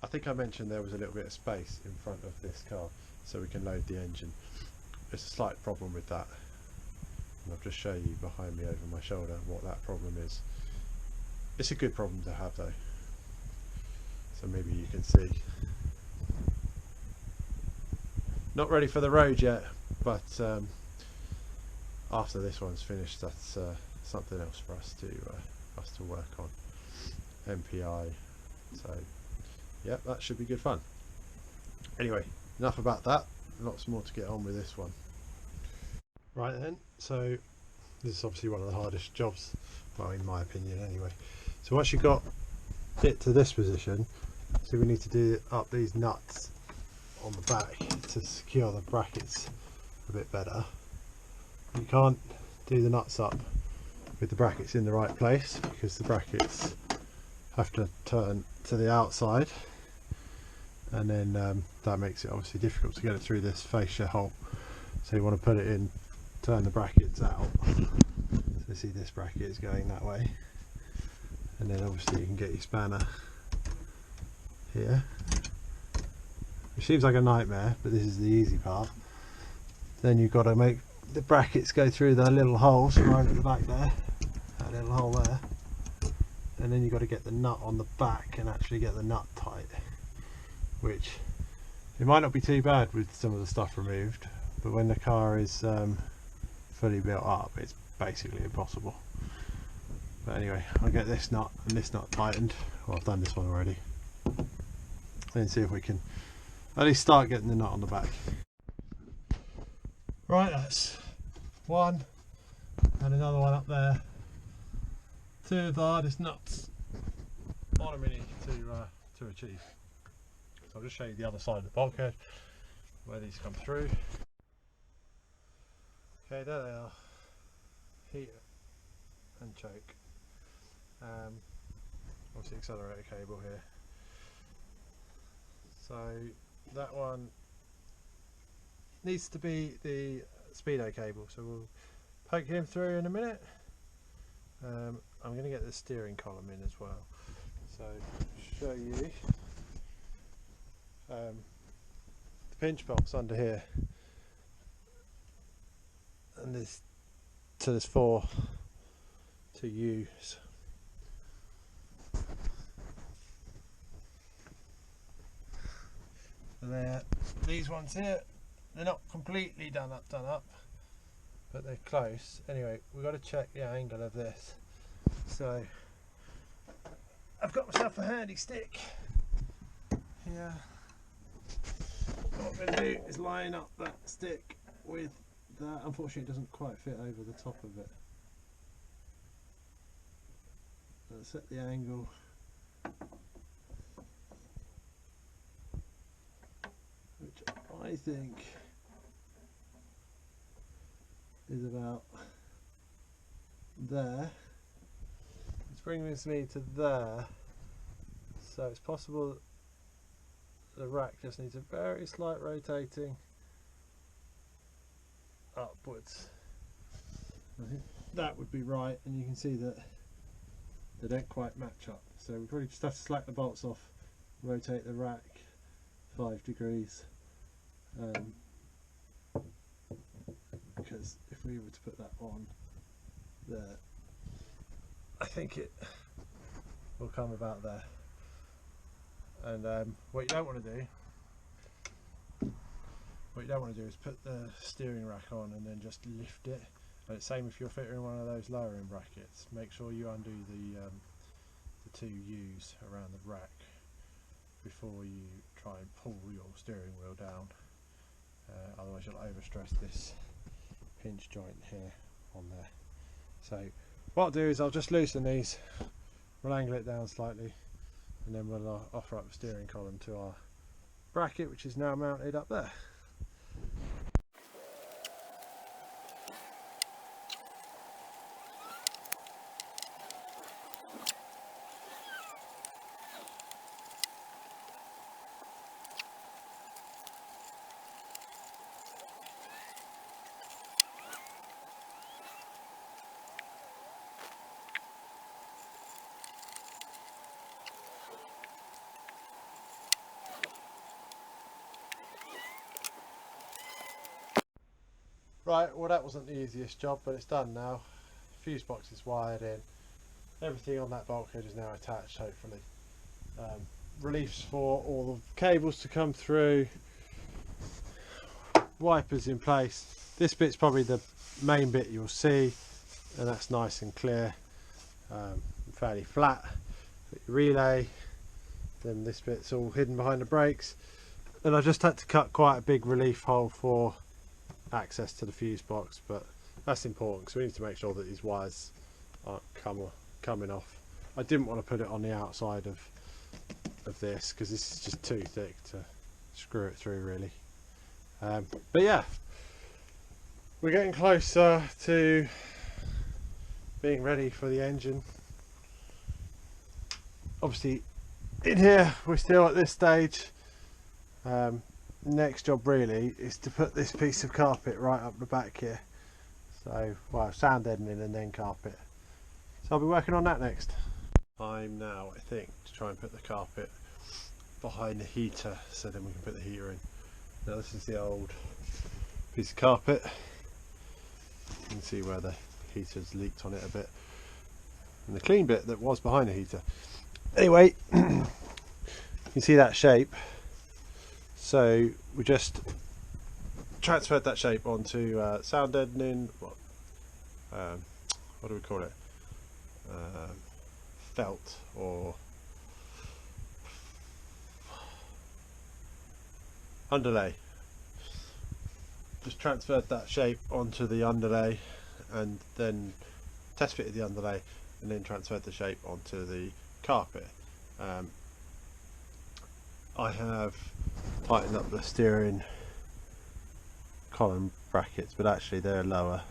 I think I mentioned there was a little bit of space in front of this car so we can load the engine. There's a slight problem with that, and I'll just show you behind me over my shoulder what that problem is. It's a good problem to have though, so maybe you can see. Not ready for the road yet, but after this one's finished, that's something else for us to work on. MPI, so yeah, that should be good fun. Anyway, enough about that. Lots more to get on with this one. Right then, so this is obviously one of the hardest jobs, well, in my opinion anyway. So once you've got it to this position, so we need to do up these nuts on the back to secure the brackets a bit better. You can't do the nuts up with the brackets in the right place because the brackets have to turn to the outside, and then that makes it obviously difficult to get it through this fascia hole. So you want to put it in, turn the brackets out. So see, this bracket is going that way, and then obviously you can get your spanner here, which seems like a nightmare, but this is the easy part. Then you've got to make the brackets go through the little holes right at the back there, that little hole there, and then you've got to get the nut on the back and actually get the nut tight, which it might not be too bad with some of the stuff removed, but when the car is fully built up, it's basically impossible. But anyway, I'll get this nut and this nut tightened. Well, I've done this one already, and see if we can at least start getting the nut on the back. Right, that's one, and another one up there. Two of the hardest nuts on a Mini to achieve. So I'll just show you the other side of the bulkhead where these come through. Okay, there they are. Heater and choke. Obviously accelerator cable here. So that one needs to be the speedo cable, so we'll poke him through in a minute. I'm going to get the steering column in as well, so show you the pinch bolts under here, and there's 4 to use. There, these ones here, they're not completely done up, but they're close. Anyway, we've got to check the angle of this. So I've got myself a handy stick here. What I'm going to do is line up that stick with that. Unfortunately, it doesn't quite fit over the top of it. I'll set the angle. Which I think is about there. It's bringing me to there, so it's possible the rack just needs a very slight rotating upwards. I think that would be right, and you can see that they don't quite match up, so we probably just have to slack the bolts off, rotate the rack 5 degrees, because if we were to put that on there, I think it will come about there. And what you don't want to do is put the steering rack on and then just lift it. And it's same if you're fitting one of those lowering brackets. Make sure you undo the 2 U's around the rack before you try and pull your steering wheel down. Otherwise you'll overstress this pinch joint here on there. So what I'll do is I'll just loosen these, we'll angle it down slightly, and then we'll offer up the steering column to our bracket, which is now mounted up there. Right, well that wasn't the easiest job, but it's done now. Fuse box is wired in. Everything on that bulkhead is now attached, hopefully. Reliefs for all the cables to come through. Wipers in place. This bit's probably the main bit you'll see, and that's nice and clear, fairly flat. Put your relay, then this bit's all hidden behind the brakes, and I just had to cut quite a big relief hole for access to the fuse box, but that's important because we need to make sure that these wires aren't coming off. I didn't want to put it on the outside of this because this is just too thick to screw it through really. But yeah, we're getting closer to being ready for the engine. Obviously in here we're still at this stage. Next job really is to put this piece of carpet right up the back here. So, well, sand deadening and then carpet. So I'll be working on that next. Time now, I think, to try and put the carpet behind the heater so then we can put the heater in. Now this is the old piece of carpet. You can see where the heater's leaked on it a bit. And the clean bit that was behind the heater. Anyway, you can see that shape. So we just transferred that shape onto sound deadening, what do we call it? Felt or underlay. Just transferred that shape onto the underlay and then test fitted the underlay and then transferred the shape onto the carpet. I have tightened up the steering column brackets, but actually they're lower,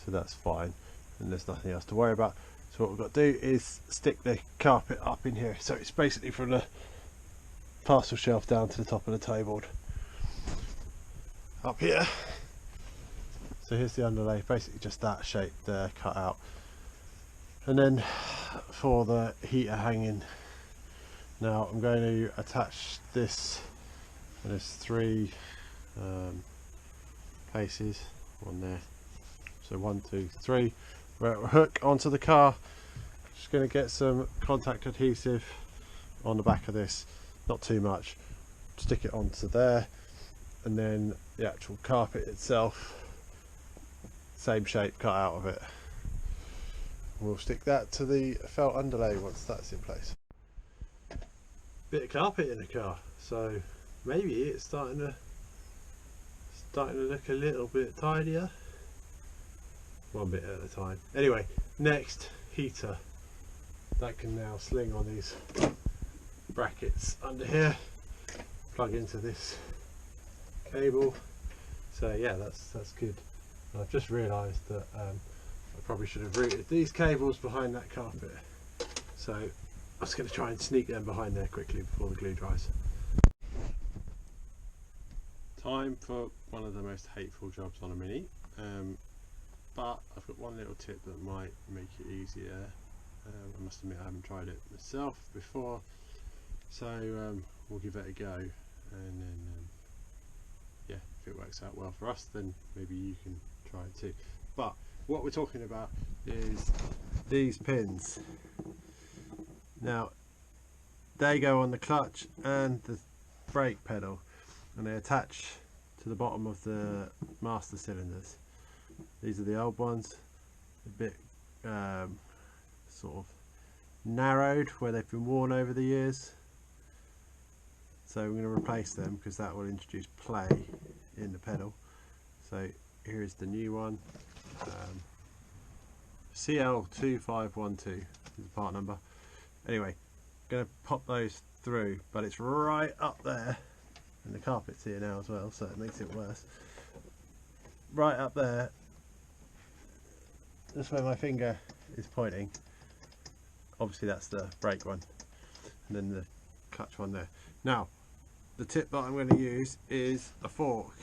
so that's fine and there's nothing else to worry about. So what we've got to do is stick the carpet up in here, so it's basically from the parcel shelf down to the top of the table up here. So here's the underlay, basically just that shape there cut out, and then for the heater hanging, now I'm going to attach this, and there's 3 places, one there, so 1, 2, 3, where it will hook onto the car. Just going to get some contact adhesive on the back of this, not too much, stick it onto there, and then the actual carpet itself, same shape cut out of it. We'll stick that to the felt underlay once that's in place. Bit of carpet in the car, so maybe it's starting to look a little bit tidier. One bit at a time. Anyway, next, heater. That can now sling on these brackets under here, plug into this cable. So yeah, that's good. And I've just realised that I probably should have routed these cables behind that carpet. So I was going to try and sneak them behind there quickly before the glue dries. Time for one of the most hateful jobs on a Mini, but I've got one little tip that might make it easier. I must admit I haven't tried it myself before, so we'll give it a go, and then yeah, if it works out well for us, then maybe you can try it too. But what we're talking about is these pins. Now they go on the clutch and the brake pedal, and they attach to the bottom of the master cylinders. These are the old ones, a bit sort of narrowed where they've been worn over the years. So I'm going to replace them because that will introduce play in the pedal. So here is the new one, CL2512 is the part number. Anyway, going to pop those through, but it's right up there, and the carpet's here now as well, so it makes it worse. Right up there, that's where my finger is pointing. Obviously that's the brake one, and then the clutch one there. Now the tip that I'm going to use is a fork.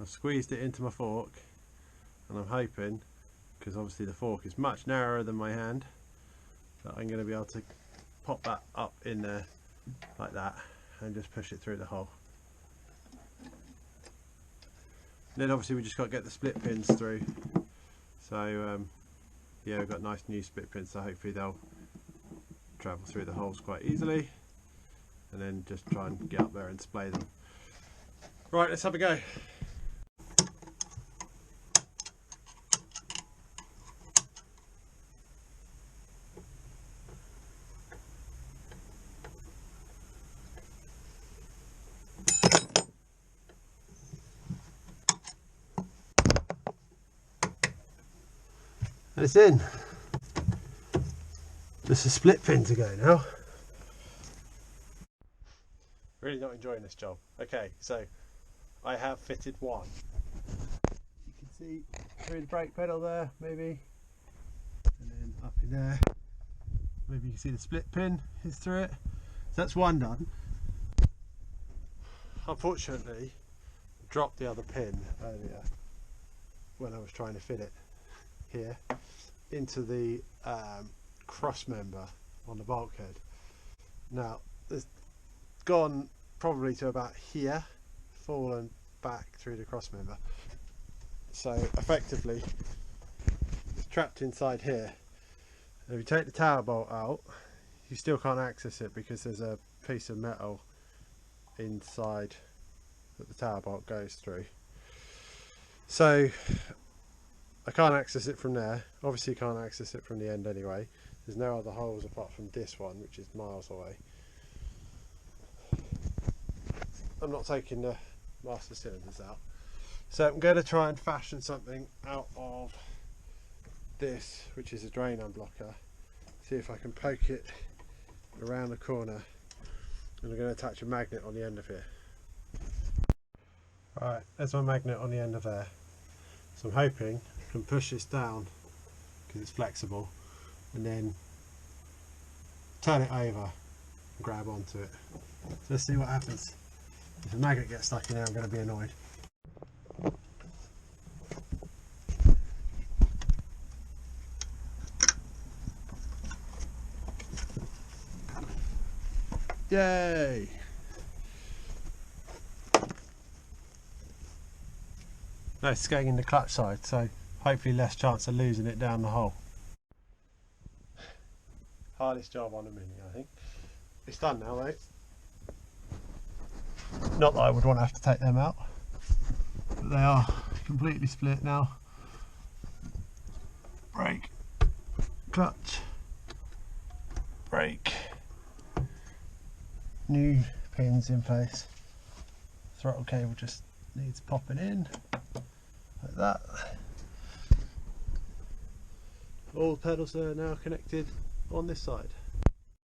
I've squeezed it into my fork, and I'm hoping, because obviously the fork is much narrower than my hand, that I'm going to be able to pop that up in there like that and just push it through the hole. Then obviously we just got to get the split pins through. So yeah, we've got nice new split pins, so hopefully they'll travel through the holes quite easily, and then just try and get up there and display them. Right, let's have a go. And it's in. Just a split pin to go now. Really not enjoying this job. Okay, so I have fitted one. You can see through the brake pedal there, maybe, and then up in there. Maybe you can see the split pin is through it. So that's one done. Unfortunately, I dropped the other pin earlier when I was trying to fit it here into the cross member on the bulkhead. Now it's gone probably to about here, fallen back through the cross member, so effectively it's trapped inside here. And if you take the tower bolt out, you still can't access it because there's a piece of metal inside that the tower bolt goes through. So I can't access it from there. Obviously can't access it from the end anyway. There's no other holes apart from this one, which is miles away. I'm not taking the master cylinders out. So I'm going to try and fashion something out of this, which is a drain unblocker. See if I can poke it around the corner. And I'm going to attach a magnet on the end of here. Right, there's my magnet on the end of there. So I'm hoping I can push this down because it's flexible, and then turn it over and grab onto it. So let's see what happens. If the magnet gets stuck in there, I'm going to be annoyed. Yay! No, it's going in the clutch side, so hopefully less chance of losing it down the hole. Hardest job on a Mini, I think. It's done now, though. Not that I would want to have to take them out, but they are completely split now. Brake, clutch, brake, new pins in place. Throttle cable just needs popping in like that. All the pedals are now connected on this side.